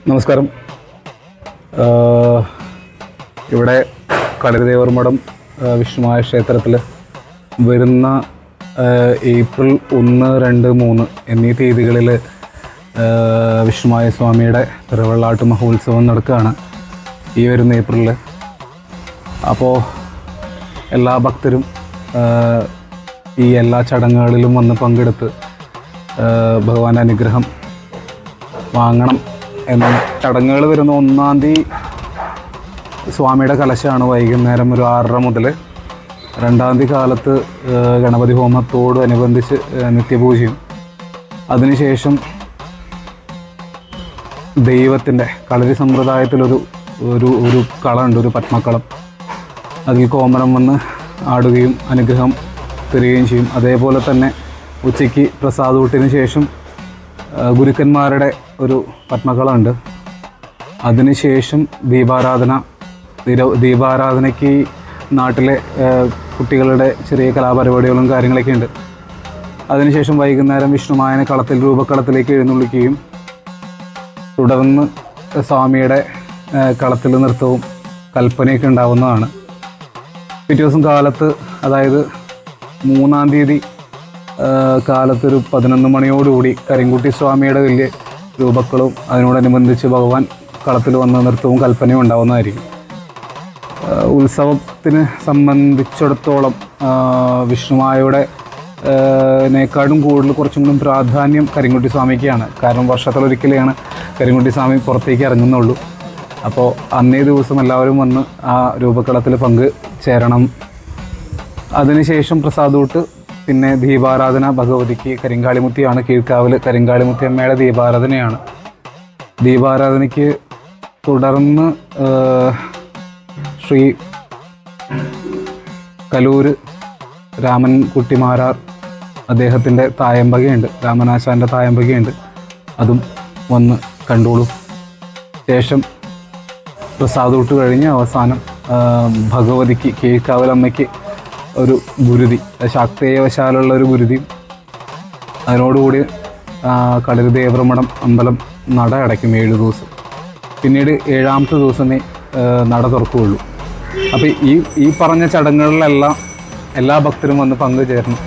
നമസ്കാരം. ഇവിടെ കളരിദേവർമഠം വിഷ്ണുമായ ക്ഷേത്രത്തിൽ വരുന്ന ഏപ്രിൽ 1, 2, 3 എന്നീ തീയതികളിൽ വിഷ്ണുമായ സ്വാമിയുടെ തിരുവള്ളാട്ട് മഹോത്സവം നടക്കുകയാണ് ഈ വരുന്ന ഏപ്രിലിൽ. അപ്പോൾ എല്ലാ ഭക്തരും ഈ എല്ലാ ചടങ്ങുകളിലും വന്ന് പങ്കെടുത്ത് ഭഗവാന്റെ അനുഗ്രഹം വാങ്ങണം എന്ന ചടങ്ങുകൾ വരുന്ന 1-ാം തീയതി സ്വാമിയുടെ കലശമാണ് വൈകുന്നേരം ഒരു 6:30 മുതൽ. 2-ാം തീയതി കാലത്ത് ഗണപതി ഹോമത്തോടനുബന്ധിച്ച് നിത്യപൂജയും. അതിനുശേഷം ദൈവത്തിൻ്റെ കളരി സമ്പ്രദായത്തിലൊരു ഒരു കളമുണ്ട്, ഒരു പത്മക്കളം. അതിൽ കോമരം വന്ന് ആടുകയും അനുഗ്രഹം തരികയും ചെയ്യും. അതേപോലെ തന്നെ ഉച്ചയ്ക്ക് പ്രസാദൂട്ടിന് ശേഷം ഗുരുക്കന്മാരുടെ ഒരു പത്മകളമുണ്ട്. അതിനുശേഷം ദീപാരാധനയ്ക്ക് നാട്ടിലെ കുട്ടികളുടെ ചെറിയ കലാപരിപാടികളും കാര്യങ്ങളൊക്കെ ഉണ്ട്. അതിനുശേഷം വൈകുന്നേരം വിഷ്ണുമായനെ രൂപക്കളത്തിലേക്ക് എഴുന്നള്ളിക്കുകയും തുടർന്ന് സ്വാമിയുടെ കളത്തിൽ നൃത്തവും കൽപ്പനയൊക്കെ ഉണ്ടാവുന്നതാണ്. പിറ്റേ ദിവസം കാലത്ത്, അതായത് 3-ാം തീയതി കാലത്തൊരു 11 മണിയോടുകൂടി കരിങ്കുട്ടി സ്വാമിയുടെ വലിയ രൂപക്കളും അതിനോടനുബന്ധിച്ച് ഭഗവാൻ കളത്തിൽ വന്ന നൃത്തവും കൽപ്പനയും ഉണ്ടാവുന്നതായിരിക്കും. ഉത്സവത്തിന് സംബന്ധിച്ചിടത്തോളം വിഷ്ണുമായയുടെ നേക്കാളും കൂടുതൽ കുറച്ചും കൂടി പ്രാധാന്യം കരിങ്കുട്ടി സ്വാമിക്കാണ്. കാരണം വർഷത്തിലൊരിക്കലാണ് കരിങ്കുട്ടി സ്വാമി പുറത്തേക്ക് ഇറങ്ങുന്നുള്ളൂ. അപ്പോൾ അന്നേ ദിവസം എല്ലാവരും വന്ന് ആ രൂപക്കളത്തിൽ ചേരണം. അതിനുശേഷം പ്രസാദൂട്ട്, പിന്നെ ദീപാരാധന ഭഗവതിക്ക് കരിങ്കാളിമുത്തിയാണ്. കീഴ്ക്കാവിൽ കരിങ്കാളിമുത്തി അമ്മയുടെ ദീപാരാധനയാണ്. ദീപാരാധനയ്ക്ക് തുടർന്ന് ശ്രീ കലൂർ രാമൻകുട്ടിമാരാർ അദ്ദേഹത്തിൻ്റെ തായമ്പകയുണ്ട്, രാമനാശാൻ്റെ തായമ്പകയുണ്ട്. അതും വന്ന് കണ്ടോളൂ. ശേഷം പ്രസാദൂട്ട് കഴിഞ്ഞ് അവസാനം ഭഗവതിക്ക്, കീഴ്ക്കാവിലമ്മയ്ക്ക് ഒരു ഗുരുതി, ശാക്തേയവശാലുള്ള ഒരു ഗുരുതിയും. അതിനോടുകൂടി കളരിദേവർമഠം അമ്പലം നട അടയ്ക്കും 7 ദിവസം. പിന്നീട് 7-ാമത്തെ ദിവസമേ നട തുറക്കുകയുള്ളൂ. അപ്പോൾ ഈ പറഞ്ഞ ചടങ്ങുകളിലെല്ലാം എല്ലാ ഭക്തരും വന്ന് പങ്കുചേരണം.